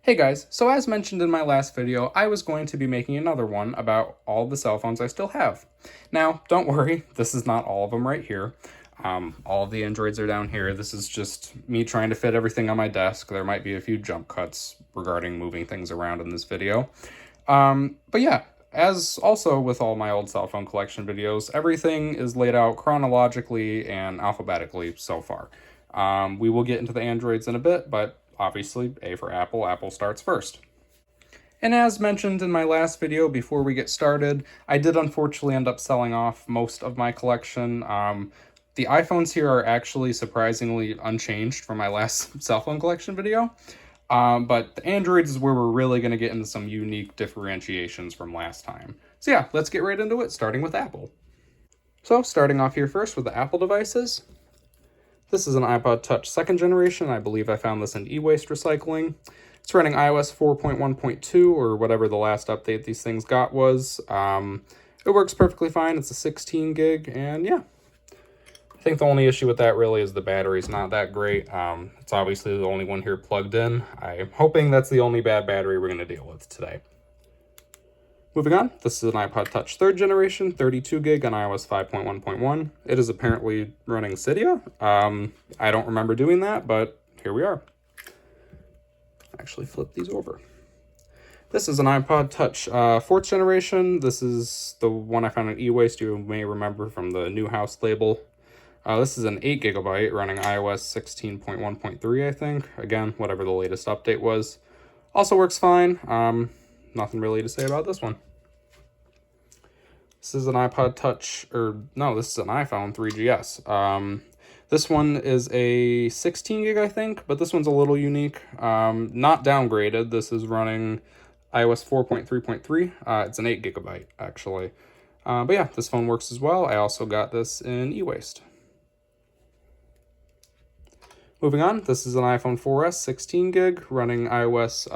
Hey guys, so as mentioned in my last video, I was going to be making another one about all the cell phones I still have. Now, don't worry, this is not all of them right here. All of the Androids are down here. This is just me trying to fit everything on my desk. There might be a few jump cuts regarding moving things around in this video. But yeah, as also with all my old cell phone collection videos, everything is laid out chronologically and alphabetically so far. We will get into the Androids in a bit, but obviously, A for Apple, Apple starts first. And as mentioned in my last video before we get started, I did unfortunately end up selling off most of my collection. The iPhones here are actually surprisingly unchanged from my last cell phone collection video. But the Androids is where we're really going to get into some unique differentiations from last time. So yeah, let's get right into it, starting with Apple. So starting off here first with the Apple devices. This is an iPod Touch 2nd generation. I believe I found this in e-waste recycling. It's running iOS 4.1.2 or whatever the last update these things got was. It works perfectly fine. It's a 16 gig, and yeah. I think the only issue with that really is the battery's not that great. It's obviously the only one here plugged in. I'm hoping that's the only bad battery we're going to deal with today. Moving on, this is an iPod Touch 3rd generation, 32 gig on iOS 5.1.1. It is apparently running Cydia. I don't remember doing that, but here we are. Actually flip these over. This is an iPod Touch 4th generation. This is the one I found in e-waste you may remember from the New House label. This is an 8 gigabyte running iOS 16.1.3, I think. Again, whatever the latest update was. Also works fine. Nothing really to say about this one. This is an iPod Touch, this is an iPhone 3GS. This one is a 16 gig, I think, but this one's a little unique. Not downgraded. This is running iOS 4.3.3. It's an 8 gigabyte, actually. But yeah, this phone works as well. I also got this in e-waste. Moving on, this is an iPhone 4S 16 gig running iOS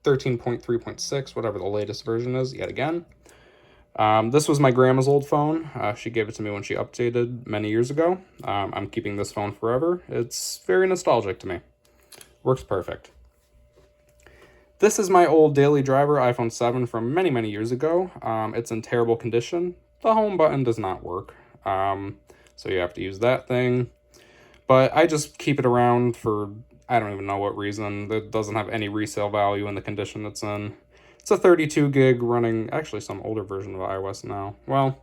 13.3.6, whatever the latest version is, yet again. This was my grandma's old phone. She gave it to me when she updated many years ago. I'm keeping this phone forever. It's very nostalgic to me. Works perfect. This is my old daily driver iPhone 7 from many, many years ago. It's in terrible condition. The home button does not work. So you have to use that thing. But I just keep it around for, I don't even know what reason. It doesn't have any resale value in the condition it's in. It's a 32 gig running, actually some older version of iOS now. Well,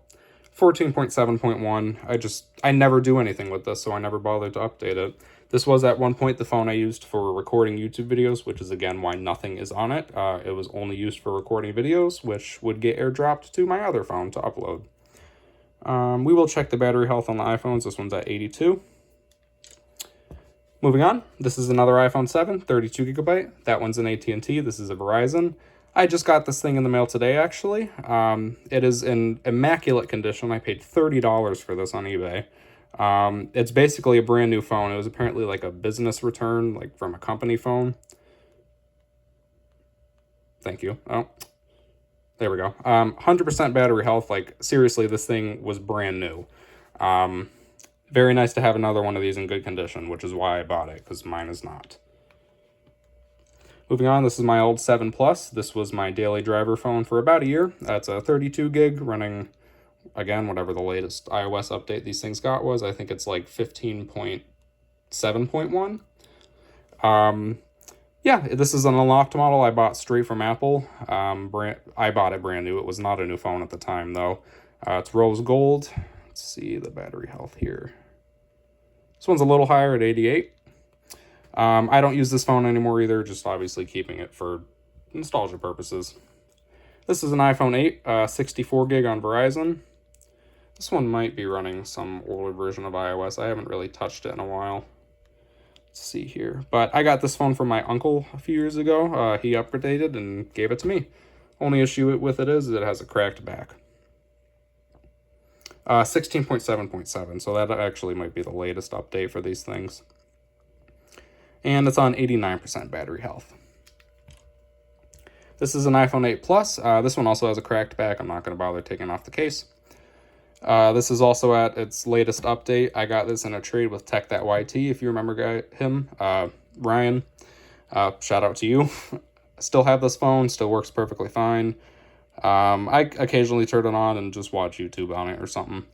14.7.1. I never do anything with this, so I never bothered to update it. This was at one point the phone I used for recording YouTube videos, which is again why nothing is on it. It was only used for recording videos, which would get airdropped to my other phone to upload. We will check the battery health on the iPhones. This one's at 82. Moving on, this is another iPhone 7, 32 gigabyte. That one's an AT&T. This is a Verizon. I just got this thing in the mail today, actually. It is in immaculate condition. I paid $30 for this on eBay. It's basically a brand new phone. It was apparently like a business return, like from a company phone. Thank you. Oh, there we go. 100% battery health. Like, seriously, this thing was brand new. Very nice to have another one of these in good condition, which is why I bought it, because mine is not. Moving on, this is my old 7 Plus. This was my daily driver phone for about a year. That's a 32 gig running, again, whatever the latest iOS update these things got was. I think it's like 15.7.1. Yeah, this is an unlocked model I bought straight from Apple. I bought it brand new. It was not a new phone at the time, though. It's rose gold. Let's see the battery health here. This one's a little higher at 88. I don't use this phone anymore either, just obviously keeping it for nostalgia purposes. This is an iPhone 8, 64 gig on Verizon. This one might be running some older version of iOS. I haven't really touched it in a while. Let's see here. But I got this phone from my uncle a few years ago. He upgraded and gave it to me. Only issue with it is it has a cracked back. 16.7.7, so that actually might be the latest update for these things. And it's on 89% battery health. This is an iPhone 8 Plus. This one also has a cracked back. I'm not going to bother taking off the case. This is also at its latest update. I got this in a trade with Tech That YT, if you remember him, Ryan. Shout out to you. Still have this phone, still works perfectly fine. I occasionally turn it on and just watch YouTube on it or something.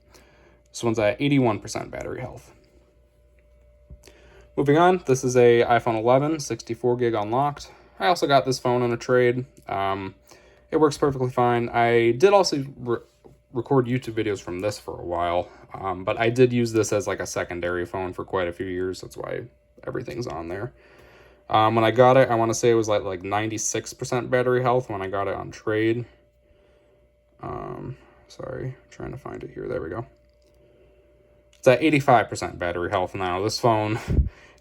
This one's at 81% battery health. Moving on, this is a iPhone 11, 64 gig unlocked. I also got this phone in a trade. It works perfectly fine. I did also record YouTube videos from this for a while, but I did use this as like a secondary phone for quite a few years. That's why everything's on there. When I got it, I want to say it was like 96% battery health when I got it on trade. Sorry, trying to find it here. There we go. It's at 85% battery health now. This phone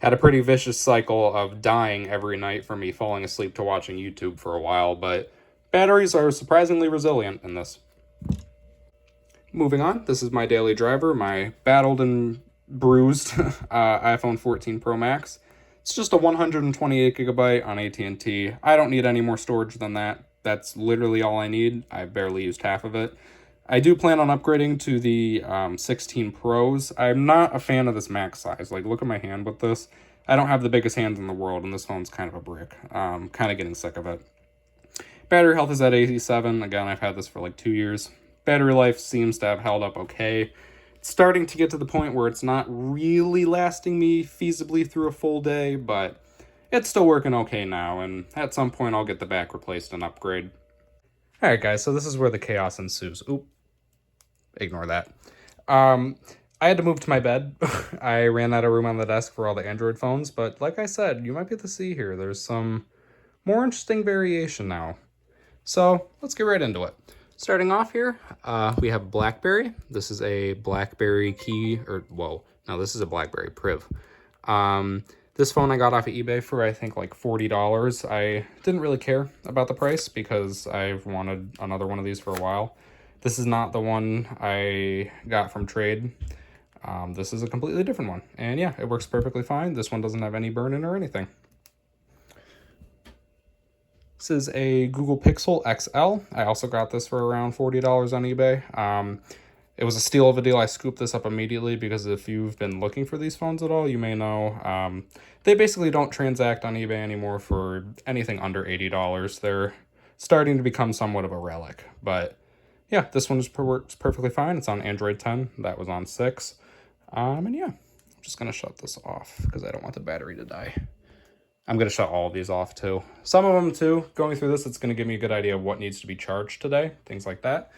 had a pretty vicious cycle of dying every night from me falling asleep to watching YouTube for a while, but batteries are surprisingly resilient in this. Moving on, this is my daily driver, my battled and bruised iPhone 14 Pro Max. It's just a 128 gigabyte on AT&T. I don't need any more storage than that. That's literally all I need. I've barely used half of it. I do plan on upgrading to the 16 Pros. I'm not a fan of this max size. Like, look at my hand with this. I don't have the biggest hands in the world, and this phone's kind of a brick. Kind of getting sick of it. Battery health is at 87. Again, I've had this for like 2 years. Battery life seems to have held up okay. It's starting to get to the point where it's not really lasting me feasibly through a full day, but it's still working okay now, and at some point I'll get the back replaced and upgrade. Alright guys, so this is where the chaos ensues. Oop. Ignore that. I had to move to my bed. I ran out of room on the desk for all the Android phones, but like I said, you might be able to see here, there's some more interesting variation now. So let's get right into it. Starting off here, we have BlackBerry. This is a BlackBerry Key, or whoa, no, this is a BlackBerry Priv. This phone I got off of eBay for, I think, like $40. I didn't really care about the price because I've wanted another one of these for a while. This is not the one I got from trade. This is a completely different one. And yeah, it works perfectly fine. This one doesn't have any burn-in or anything. This is a Google Pixel XL. I also got this for around $40 on eBay. It was a steal of a deal. I scooped this up immediately because if you've been looking for these phones at all, you may know they basically don't transact on eBay anymore for anything under $80. They're starting to become somewhat of a relic. But yeah, this one works perfectly fine. It's on Android 10. That was on 6. And yeah, I'm just going to shut this off because I don't want the battery to die. I'm going to shut all of these off too. Some of them too. Going through this, it's going to give me a good idea of what needs to be charged today. Things like that.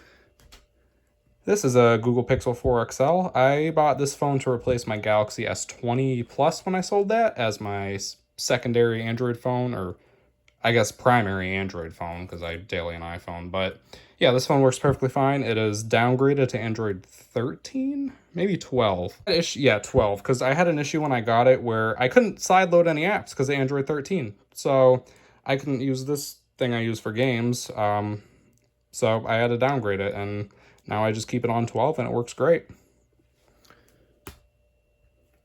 This is a Google Pixel 4 XL. I bought this phone to replace my Galaxy S20 Plus when I sold that as my secondary Android phone, or I guess primary Android phone because I daily an iPhone. But yeah, this phone works perfectly fine. It is downgraded to Android 13, maybe 12. Yeah, 12, because I had an issue when I got it where I couldn't sideload any apps because of Android 13. So I couldn't use this thing I use for games. So I had to downgrade it, and now I just keep it on 12 and it works great.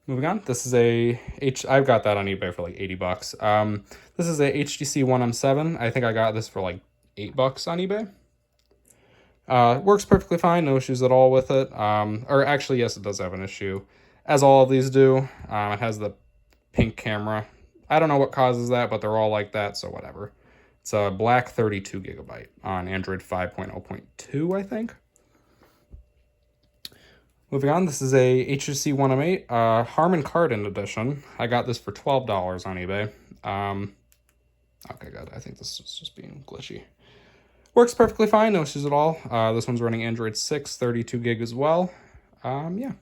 Moving on, this is I've got that on eBay for like 80 bucks. This is a HTC One M7. I think I got this for like $8 on eBay. Works perfectly fine, no issues at all with it. Or actually, yes, it does have an issue, as all of these do. It has the pink camera. I don't know what causes that, but they're all like that, so whatever. It's a black 32 gigabyte on Android 5.0.2, I think. Moving on, this is a HTC One M8 Harman Kardon edition. I got this for $12 on eBay. Okay, good. I think this is just being glitchy. Works perfectly fine, no issues at all. This one's running Android 6, 32 gig as well. Yeah.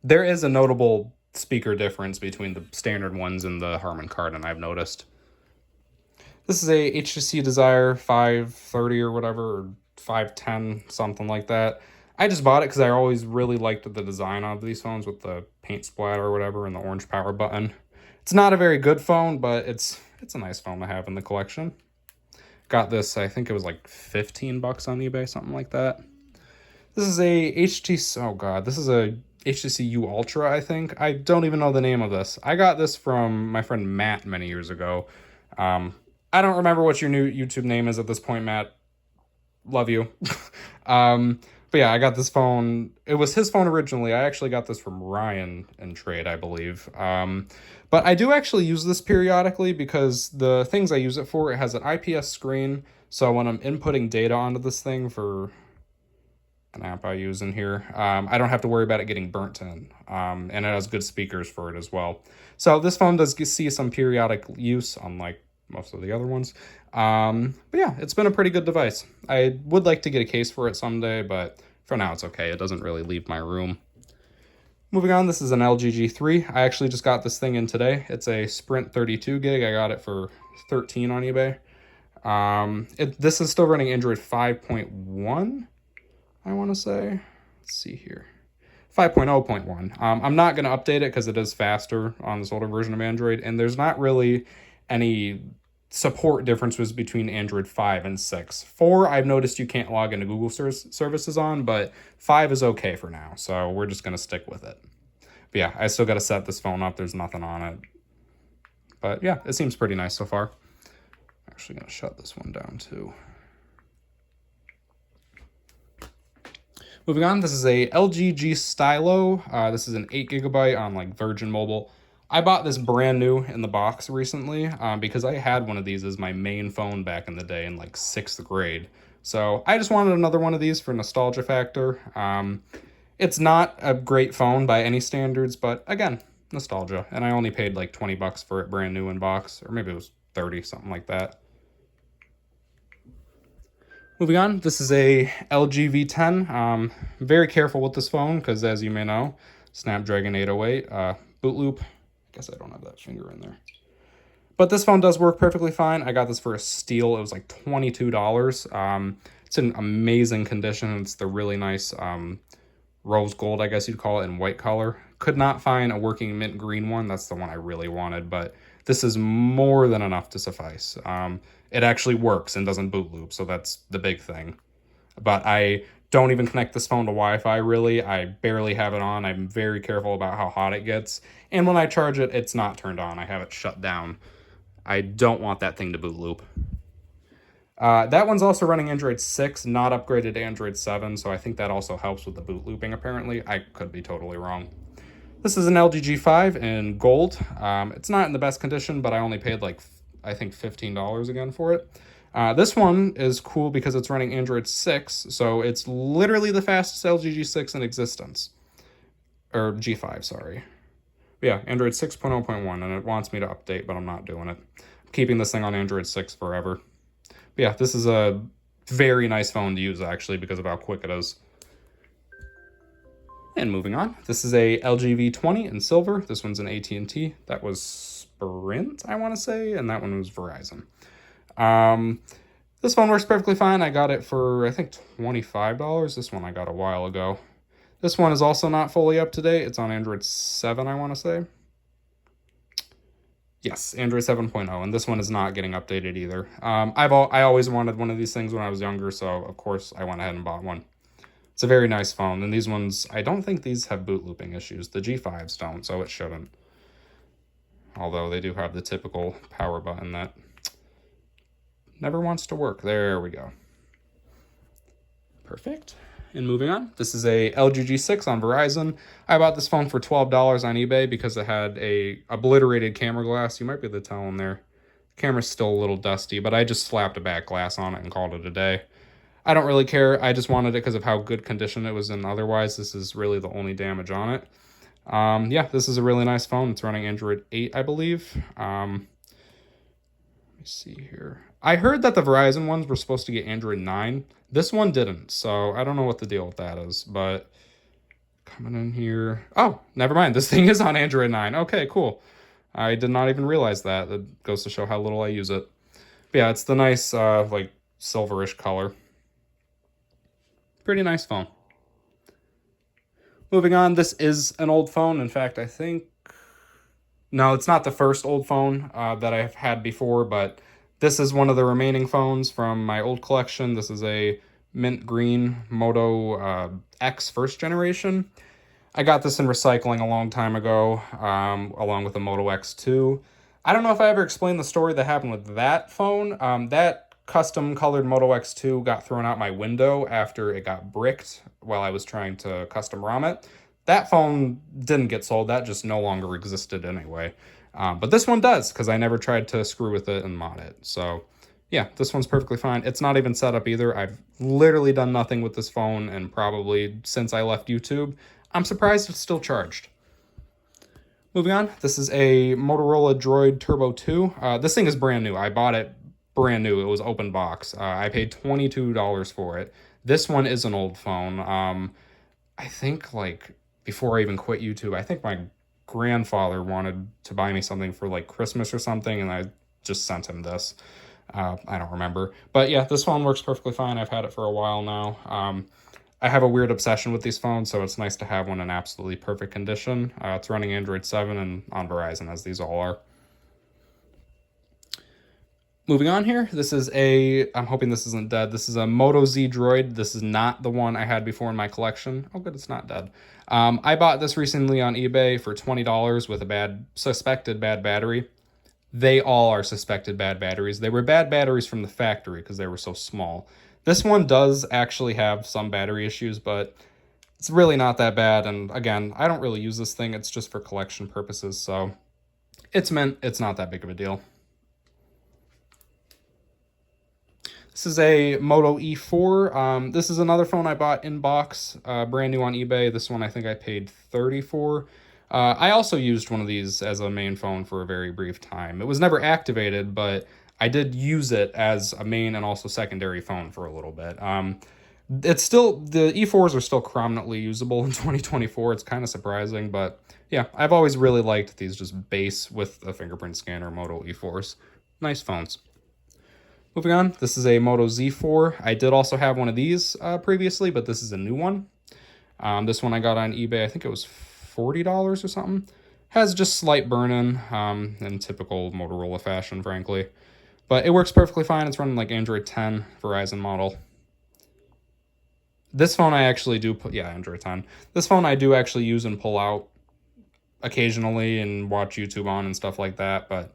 There is a notable speaker difference between the standard ones and the Harman Kardon, I've noticed. This is a HTC Desire 530 or whatever, or 510, something like that. I just bought it because I always really liked the design of these phones with the paint splatter or whatever and the orange power button. It's not a very good phone, but it's a nice phone to have in the collection. Got this, I think it was like $15 on eBay, something like that. This is a HTC U Ultra, I think. I don't even know the name of this. I got this from my friend Matt many years ago. I don't remember what your new YouTube name is at this point, Matt. Love you. But But yeah, I got this phone. It was his phone originally. I actually got this from Ryan in trade, I believe. But I do actually use this periodically because the things I use it for, it has an IPS screen. So when I'm inputting data onto this thing for an app I use in here, I don't have to worry about it getting burnt in. And it has good speakers for it as well. So this phone does see some periodic use, unlike most of the other ones. But yeah, it's been a pretty good device. I would like to get a case for it someday, but for now it's okay. It doesn't really leave my room. Moving on, this is an LG G3. I actually just got this thing in today. It's a Sprint 32 gig. I got it for 13 on eBay. This is still running Android 5.1, I want to say. Let's see here. 5.0.1. I'm not going to update it because it is faster on this older version of Android, and there's not really any support differences between Android 5 and 6. 4, I've noticed you can't log into Google services on, but 5 is okay for now, so we're just going to stick with it. But yeah, I still got to set this phone up. There's nothing on it. But yeah, it seems pretty nice so far. I'm actually going to shut this one down too. Moving on, this is a LG G Stylo. This is an 8GB on like Virgin Mobile. I bought this brand new in the box recently because I had one of these as my main phone back in the day in like 6th grade. So I just wanted another one of these for nostalgia factor. It's not a great phone by any standards, but again, nostalgia. And I only paid like 20 bucks for it brand new in box, or maybe it was 30, something like that. Moving on, this is a LG V10. Very careful with this phone because, as you may know, Snapdragon 808, boot loop. I guess I don't have that finger in there. But this phone does work perfectly fine. I got this for a steal. It was like $22. It's in amazing condition. It's the really nice rose gold, I guess you'd call it, in white color. Could not find a working mint green one. That's the one I really wanted, but this is more than enough to suffice. It actually works and doesn't boot loop, so that's the big thing. But I don't even connect this phone to Wi-Fi, really. I barely have it on. I'm very careful about how hot it gets. And when I charge it, it's not turned on. I have it shut down. I don't want that thing to boot loop. That one's also running Android 6, not upgraded to Android 7, so I think that also helps with the boot looping, apparently. I could be totally wrong. This is an LG G5 in gold. It's not in the best condition, but I only paid like, I think $15 again for it. This one is cool because it's running Android 6, so it's literally the fastest LG G6 in existence. Or G5, sorry. But yeah, Android 6.0.1, and it wants me to update, but I'm not doing it. I'm keeping this thing on Android 6 forever. But yeah, this is a very nice phone to use, actually, because of how quick it is. And moving on, this is a LG V20 in silver. This one's an AT&T. That was Sprint, I want to say, and that one was Verizon. This phone works perfectly fine. I got it for, I think, $25. This one I got a while ago. This one is also not fully up to date. It's on Android 7, I want to say. Yes, Android 7.0, and this one is not getting updated either. I always wanted one of these things when I was younger, so of course I went ahead and bought one. It's a very nice phone, and these ones, I don't think these have boot looping issues. The G5s don't, so it shouldn't. Although they do have the typical power button that never wants to work. There we go. Perfect. And moving on, this is a LG G6 on Verizon. I bought this phone for $12 on eBay because it had a obliterated camera glass. You might be able to tell in there. The camera's still a little dusty, but I just slapped a back glass on it and called it a day. I don't really care. I just wanted it because of how good condition it was in. Otherwise, this is really the only damage on it. Yeah, this is a really nice phone. It's running Android 8, I believe. Let me see here. I heard that the Verizon ones were supposed to get Android 9. This one didn't, so I don't know what the deal with that is, but coming in here. Oh, never mind. This thing is on Android 9. Okay, cool. I did not even realize that. That goes to show how little I use it. But yeah, it's the nice, like, silverish color. Pretty nice phone. Moving on, this is an old phone. In fact, I think... No, it's not the first old phone that I've had before, but this is one of the remaining phones from my old collection. This is a mint green Moto X first generation. I got this in recycling a long time ago, along with the Moto X2. I don't know if I ever explained the story that happened with that phone. That custom colored Moto X2 got thrown out my window after it got bricked while I was trying to custom ROM it. That phone didn't get sold. That just no longer existed anyway. But this one does, because I never tried to screw with it and mod it. So yeah, this one's perfectly fine. It's not even set up either. I've literally done nothing with this phone, and probably since I left YouTube. I'm surprised it's still charged. Moving on, this is a Motorola Droid Turbo 2. This thing is brand new. I bought it brand new. It was open box. I paid $22 for it. This one is an old phone. I think, like, before I even quit YouTube, I think my grandfather wanted to buy me something for, like, Christmas or something, and I just sent him this. I don't remember. But yeah, this phone works perfectly fine. I've had it for a while now. I have a weird obsession with these phones, so it's nice to have one in absolutely perfect condition. It's running Android 7 and on Verizon, as these all are. Moving on here, this is I'm hoping this isn't dead. This is a Moto Z Droid. This is not the one I had before in my collection. Oh, good, it's not dead. I bought this recently on eBay for $20 with a suspected bad battery. They all are suspected bad batteries. They were bad batteries from the factory because they were so small. This one does actually have some battery issues, but it's really not that bad. And again, I don't really use this thing. It's just for collection purposes, so it's not that big of a deal. This is a Moto E4. This is another phone I bought in box, brand new on eBay. This one I think I paid $30 for. I also used one of these as a main phone for a very brief time. It was never activated, but I did use it as a main and also secondary phone for a little bit. It's still, the E4s are still prominently usable in 2024. It's kind of surprising, but yeah, I've always really liked these just base with a fingerprint scanner Moto E4s. Nice phones. Moving on, this is a Moto Z4. I did also have one of these previously, but this is a new one. This one I got on eBay. I think it was $40 or something. Has just slight burn-in in typical Motorola fashion, frankly. But it works perfectly fine. It's running like Android 10 Verizon model. This phone I actually do put, yeah, Android 10. This phone I do actually use and pull out occasionally and watch YouTube on and stuff like that, but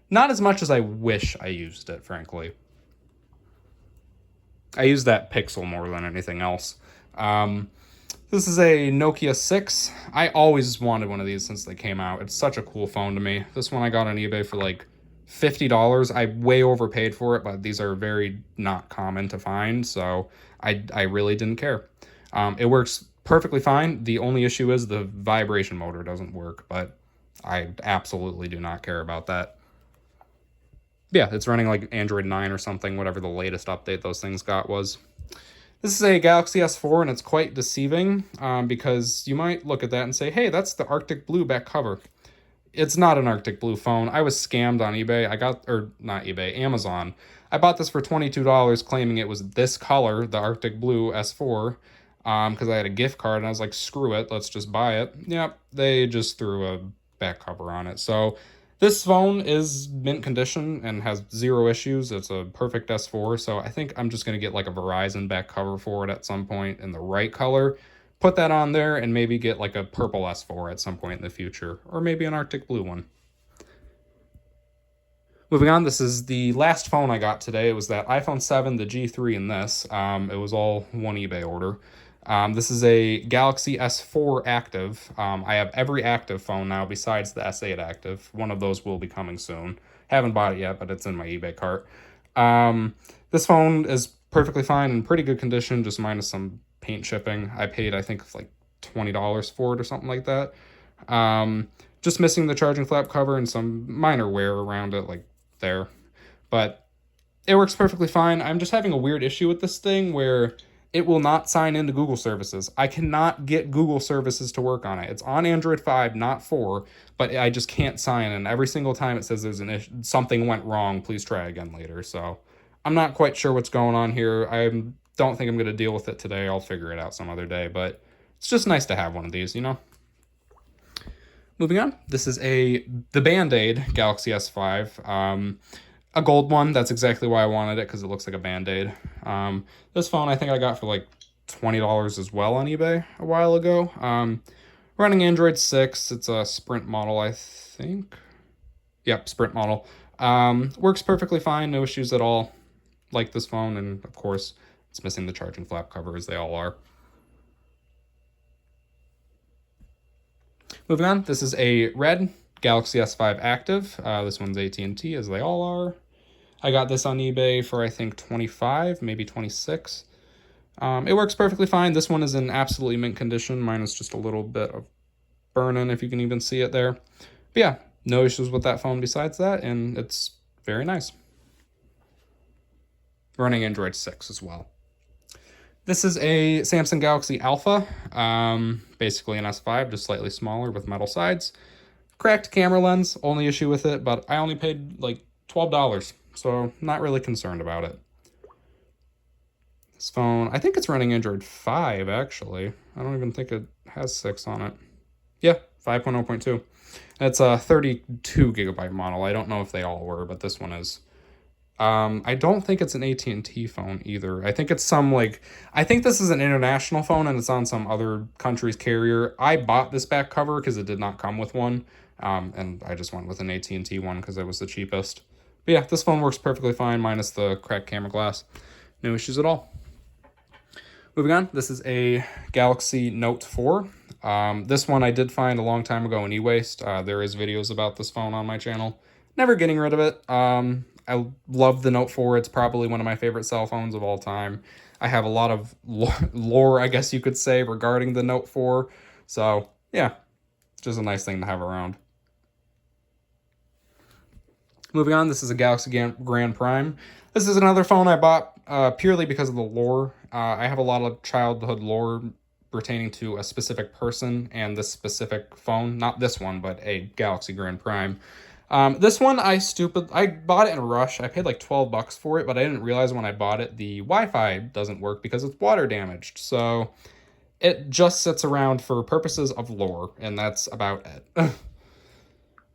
not as much as I wish I used it, frankly. I use that Pixel more than anything else. This is a Nokia 6. I always wanted one of these since they came out. It's such a cool phone to me. This one I got on eBay for like $50. I way overpaid for it, but these are very not common to find, so I really didn't care. It works perfectly fine. The only issue is the vibration motor doesn't work, but I absolutely do not care about that. Yeah, it's running like Android 9 or something, whatever the latest update those things got was. This is a Galaxy S4, and it's quite deceiving because you might look at that and say, hey, that's the Arctic Blue back cover. It's not an Arctic Blue phone. I was scammed on eBay. Not eBay, Amazon. I bought this for $22 claiming it was this color, the Arctic Blue S4, because I had a gift card, and I was like, screw it, let's just buy it. Yep, they just threw a back cover on it. So this phone is mint condition and has zero issues. It's a perfect S4, so I think I'm just going to get like a Verizon back cover for it at some point in the right color. Put that on there and maybe get like a purple S4 at some point in the future, or maybe an Arctic Blue one. Moving on, this is the last phone I got today. It was that iPhone 7, the G3, and this. It was all one eBay order. This is a Galaxy S4 Active. I have every active phone now besides the S8 Active. One of those will be coming soon. Haven't bought it yet, but it's in my eBay cart. This phone is perfectly fine, in pretty good condition, just minus some paint chipping. I paid, I think, like $20 for it or something like that. Just missing the charging flap cover and some minor wear around it, like there. But it works perfectly fine. I'm just having a weird issue with this thing where it will not sign into Google services. I cannot get Google services to work on it. It's on Android 5, not 4, but I just can't sign in. Every single time it says there's an issue, something went wrong, please try again later. So I'm not quite sure what's going on here. I don't think I'm going to deal with it today. I'll figure it out some other day, but it's just nice to have one of these, you know? Moving on, this is the Band-Aid Galaxy S5. A gold one. That's exactly why I wanted it, because it looks like a Band-Aid. This phone I think I got for like $20 as well on eBay a while ago. Running Android 6. It's a Sprint model, I think. Yep, Sprint model. Works perfectly fine. No issues at all. like this phone, and of course, it's missing the charging flap cover, as they all are. Moving on, this is a red Galaxy S5 Active. This one's AT&T, as they all are. I got this on eBay for, I think, 25, maybe 26. It works perfectly fine. This one is in absolutely mint condition, minus just a little bit of burn-in, if you can even see it there. But yeah, no issues with that phone besides that, and it's very nice. Running Android 6 as well. This is a Samsung Galaxy Alpha, basically an S5, just slightly smaller with metal sides. Cracked camera lens, only issue with it, but I only paid like $12, so not really concerned about it. This phone, I think it's running Android 5, actually. I don't even think it has 6 on it. Yeah, 5.0.2. It's a 32 gigabyte model. I don't know if they all were, but this one is. I don't think it's an AT&T phone either. I think it's some I think this is an international phone and it's on some other country's carrier. I bought this back cover because it did not come with one. And I just went with an AT&T one because it was the cheapest. But yeah, this phone works perfectly fine minus the cracked camera glass. No issues at all. Moving on, this is a Galaxy Note 4. This one I did find a long time ago in e-waste. There is videos about this phone on my channel. Never getting rid of it. I love the Note 4. It's probably one of my favorite cell phones of all time. I have a lot of lore, I guess you could say, regarding the Note 4. So, yeah, just a nice thing to have around. Moving on, this is a Galaxy Grand Prime. This is another phone I bought purely because of the lore. I have a lot of childhood lore pertaining to a specific person and this specific phone. Not this one, but a Galaxy Grand Prime. This one, I bought it in a rush. I paid like 12 bucks for it, but I didn't realize when I bought it, the Wi-Fi doesn't work because it's water damaged. So it just sits around for purposes of lore, and that's about it.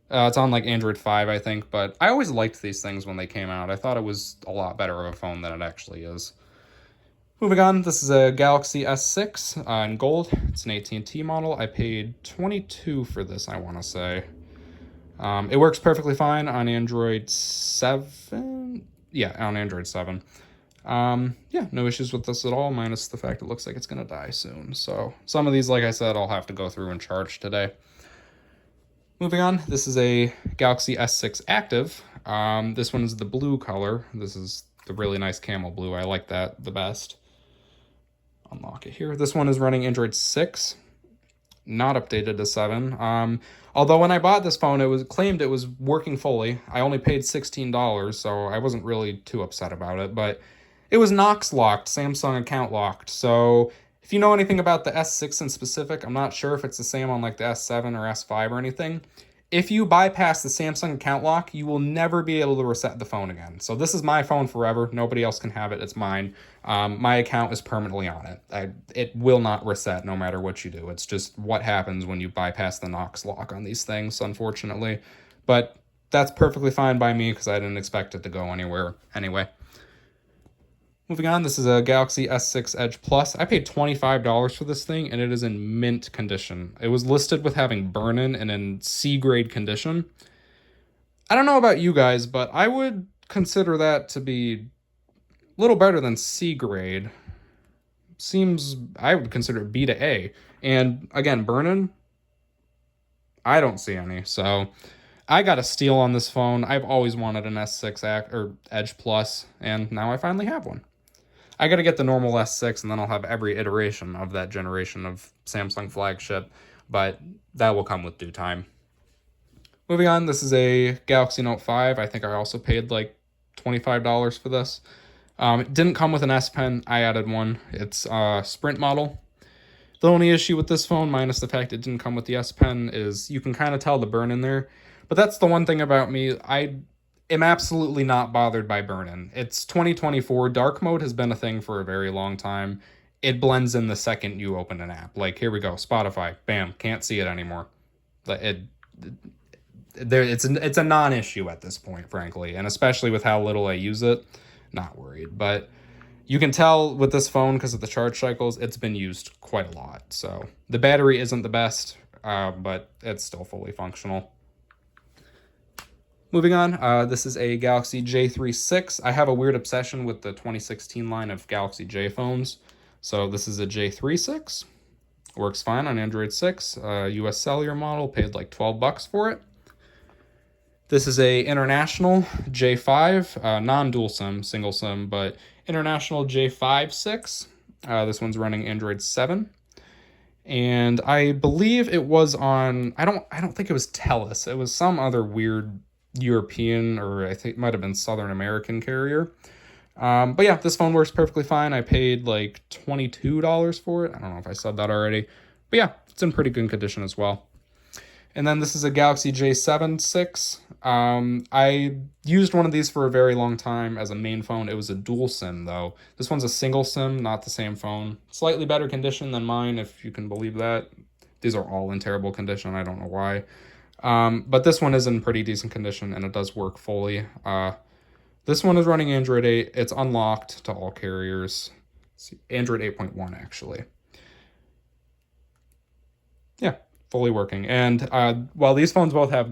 It's on like Android 5, I think, but I always liked these things when they came out. I thought it was a lot better of a phone than it actually is. Moving on, this is a Galaxy S6 in gold. It's an AT&T model. I paid $22 for this, I want to say. It works perfectly fine on Android 7. Yeah, on Android 7. Yeah, no issues with this at all, minus the fact it looks like it's going to die soon. So some of these, like I said, I'll have to go through and charge today. Moving on, this is a Galaxy S6 Active. This one is the blue color. This is the really nice camel blue. I like that the best. Unlock it here. This one is running Android 6. Not updated to 7. Although when I bought this phone, it was claimed it was working fully. I only paid $16, so I wasn't really too upset about it. But it was Knox locked, Samsung account locked. So if you know anything about the S6 in specific, I'm not sure if it's the same on like the S7 or S5 or anything. If you bypass the Samsung account lock, you will never be able to reset the phone again. So this is my phone forever. Nobody else can have it. It's mine. My account is permanently on it. It will not reset no matter what you do. It's just what happens when you bypass the Knox lock on these things, unfortunately. But that's perfectly fine by me because I didn't expect it to go anywhere anyway. Moving on, this is a Galaxy S6 Edge Plus. I paid $25 for this thing, and it is in mint condition. It was listed with having burn-in and in C-grade condition. I don't know about you guys, but I would consider that to be a little better than C-grade. I would consider it B to A. And again, burn-in, I don't see any. So I got a steal on this phone. I've always wanted an S6 Edge Plus, and now I finally have one. I got to get the normal S6, and then I'll have every iteration of that generation of Samsung flagship, but that will come with due time. Moving on, this is a Galaxy Note 5. I think I also paid like $25 for this. It didn't come with an S Pen. I added one. It's a Sprint model. The only issue with this phone, minus the fact it didn't come with the S Pen, is you can kind of tell the burn in there. But that's the one thing about me. I am absolutely not bothered by burn-in. It's 2024. Dark mode has been a thing for a very long time. It blends in the second you open an app. Like, here we go, Spotify. Bam, can't see it anymore. It's a non-issue at this point, frankly. And especially with how little I use it, not worried. But you can tell with this phone, because of the charge cycles, it's been used quite a lot. So the battery isn't the best, but it's still fully functional. Moving on, this is a Galaxy J36. I have a weird obsession with the 2016 line of Galaxy J phones. So this is a J36. Works fine on Android 6. US Cellular model, paid like 12 bucks for it. This is a international J5, non-dual SIM, single SIM, but international J5-6. This one's running Android 7. And I believe it was on, I don't think it was TELUS. It was some other weird European, or I think it might have been Southern American carrier. But yeah, this phone works perfectly fine. I paid like $22 for it. I don't know if I said that already. But yeah, it's in pretty good condition as well. And then this is a Galaxy J7-6. I used one of these for a very long time as a main phone. It was a dual SIM though. This one's a single SIM, not the same phone. Slightly better condition than mine, if you can believe that. These are all in terrible condition. I don't know why. But this one is in pretty decent condition and it does work fully. This one is running Android 8. It's unlocked to all carriers. Let's see, Android 8.1 actually. Yeah, fully working. And while these phones both have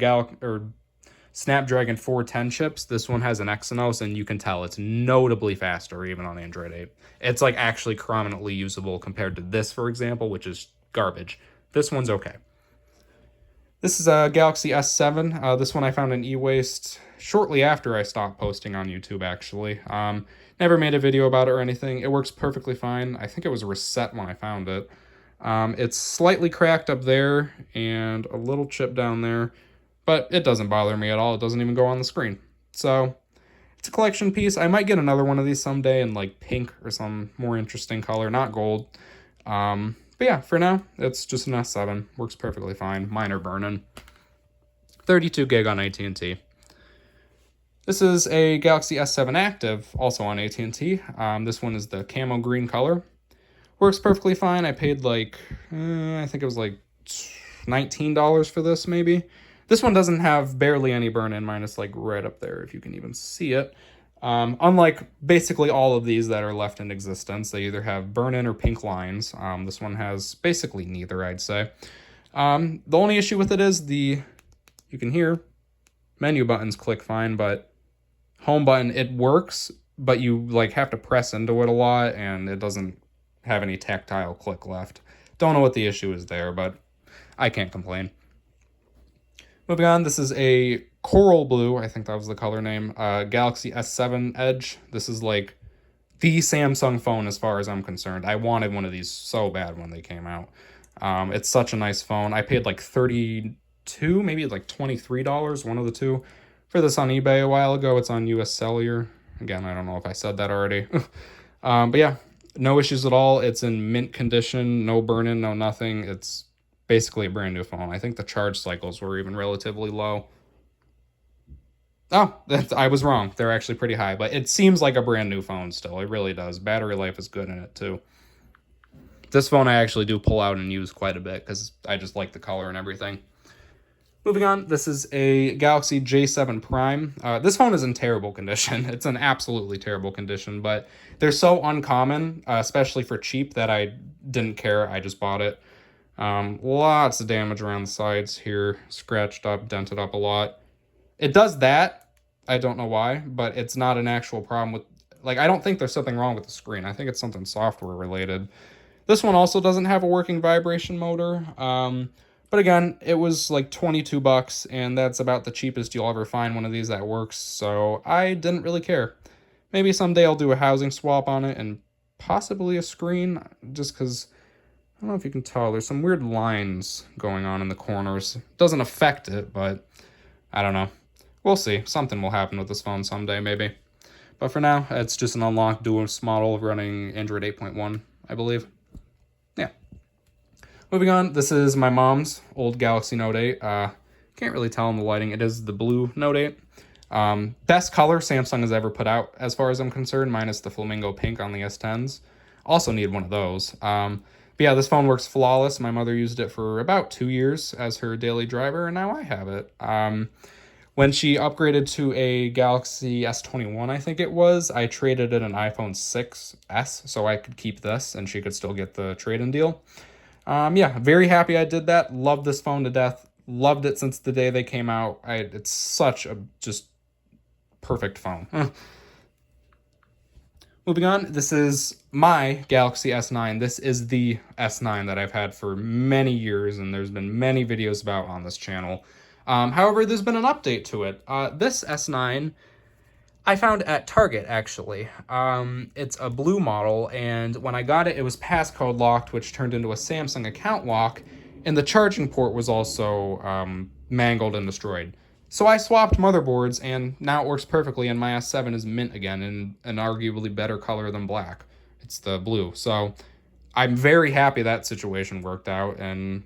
Snapdragon 410 chips, this one has an Exynos, and you can tell it's notably faster even on Android 8. It's like actually prominently usable compared to this, for example, which is garbage. This one's okay. This is a Galaxy S7. This one I found in eWaste shortly after I stopped posting on YouTube, actually. Never made a video about it or anything. It works perfectly fine. I think it was a reset when I found it. It's slightly cracked up there and a little chip down there, but it doesn't bother me at all. It doesn't even go on the screen. So it's a collection piece. I might get another one of these someday in like pink or some more interesting color, not gold. But yeah, for now, it's just an S7. Works perfectly fine. Mine are burning. 32 gig on AT&T. This is a Galaxy S7 Active, also on AT&T. This one is the camo green color. Works perfectly fine. I paid like, I think it was like $19 for this, maybe. This one doesn't have barely any burn-in. Mine is like right up there, if you can even see it. Unlike basically all of these that are left in existence, they either have burn-in or pink lines. This one has basically neither, I'd say. The only issue with it is you can hear menu buttons click fine, but home button, it works, but you like have to press into it a lot, and it doesn't have any tactile click left. Don't know what the issue is there, but I can't complain. Moving on, this is a coral blue, I think that was the color name, Galaxy S7 Edge. This is like the Samsung phone as far as I'm concerned. I wanted one of these so bad when they came out. It's such a nice phone. I paid like $32, maybe like $23, one of the two, for this on eBay a while ago. It's on US Cellular. Again, I don't know if I said that already. But yeah, no issues at all. It's in mint condition, no burn-in, no nothing. It's basically a brand new phone. I think the charge cycles were even relatively low. Oh, I was wrong. They're actually pretty high, but it seems like a brand new phone still. It really does. Battery life is good in it too. This phone I actually do pull out and use quite a bit because I just like the color and everything. Moving on, this is a Galaxy J7 Prime. This phone is in terrible condition. It's in absolutely terrible condition, but they're so uncommon, especially for cheap, that I didn't care. I just bought it. Lots of damage around the sides here, scratched up, dented up a lot. It does that. I don't know why, but it's not an actual problem with, like, I don't think there's something wrong with the screen. I think it's something software related. This one also doesn't have a working vibration motor. But again, it was like 22 bucks, and that's about the cheapest you'll ever find one of these that works, so I didn't really care. Maybe someday I'll do a housing swap on it and possibly a screen, just because, I don't know if you can tell, there's some weird lines going on in the corners. Doesn't affect it, but I don't know. We'll see. Something will happen with this phone someday, maybe. But for now, it's just an unlocked dual model running Android 8.1, I believe. Yeah. Moving on, this is my mom's old Galaxy Note 8. Can't really tell in the lighting. It is the blue Note 8. Best color Samsung has ever put out, as far as I'm concerned, minus the flamingo pink on the S10s. Also need one of those. But yeah, this phone works flawless. My mother used it for about 2 years as her daily driver, and now I have it. When she upgraded to a Galaxy S21, I think it was, I traded in an iPhone 6s so I could keep this and she could still get the trade-in deal. Yeah, very happy I did that. Love this phone to death. Loved it since the day they came out. It's such a just perfect phone. Moving on, this is my Galaxy S9. This is the S9 that I've had for many years, and there's been many videos about on this channel. However, there's been an update to it. This S9 I found at Target, actually. It's a blue model, and when I got it, it was passcode locked, which turned into a Samsung account lock, and the charging port was also mangled and destroyed. So I swapped motherboards, and now it works perfectly, and my S7 is mint again, in an arguably better color than black. It's the blue. So I'm very happy that situation worked out, and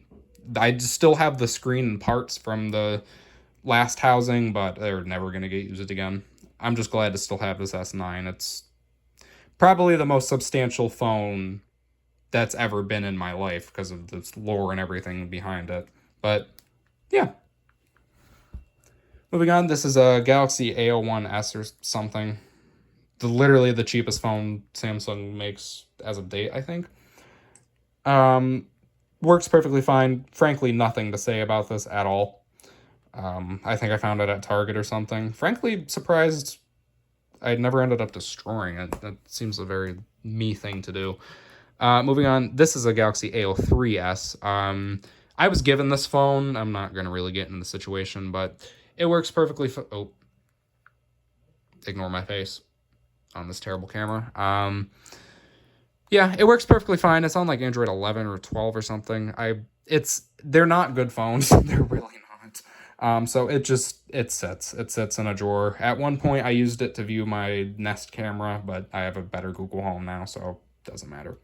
I still have the screen and parts from the last housing, but they're never going to get used again. I'm just glad to still have this S9. It's probably the most substantial phone that's ever been in my life because of the lore and everything behind it. But yeah. Moving on, this is a Galaxy A01s or something. Literally the cheapest phone Samsung makes as of date, I think. Works perfectly fine. Frankly, nothing to say about this at all. I think I found it at Target or something. Frankly, surprised I never ended up destroying it. That seems a very me thing to do. Moving on, this is a Galaxy A03s. I was given this phone. I'm not going to really get into the situation, but it works perfectly. Oh, ignore my face on this terrible camera. Yeah, it works perfectly fine. It's on like Android 11 or 12 or something. They're not good phones. They're really not. So it sits in a drawer. At one point I used it to view my Nest camera, but I have a better Google Home now, so it doesn't matter.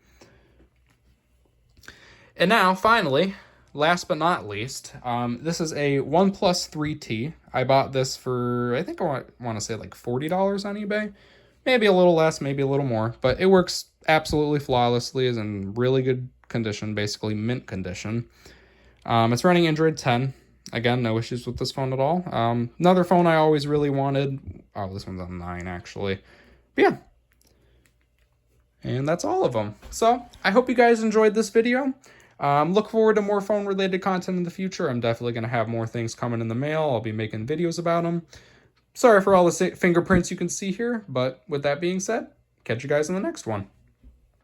And now, finally, last but not least, this is a OnePlus 3T. I bought this for, I think I want to say like $40 on eBay. Maybe a little less, maybe a little more, but it works absolutely flawlessly, is in really good condition, basically mint condition. It's running Android 10. Again, no issues with this phone at all. Another phone I always really wanted. Oh, this one's on 9, actually. But yeah. And that's all of them. So, I hope you guys enjoyed this video. Look forward to more phone-related content in the future. I'm definitely going to have more things coming in the mail. I'll be making videos about them. Sorry for all the fingerprints you can see here, but with that being said, catch you guys in the next one.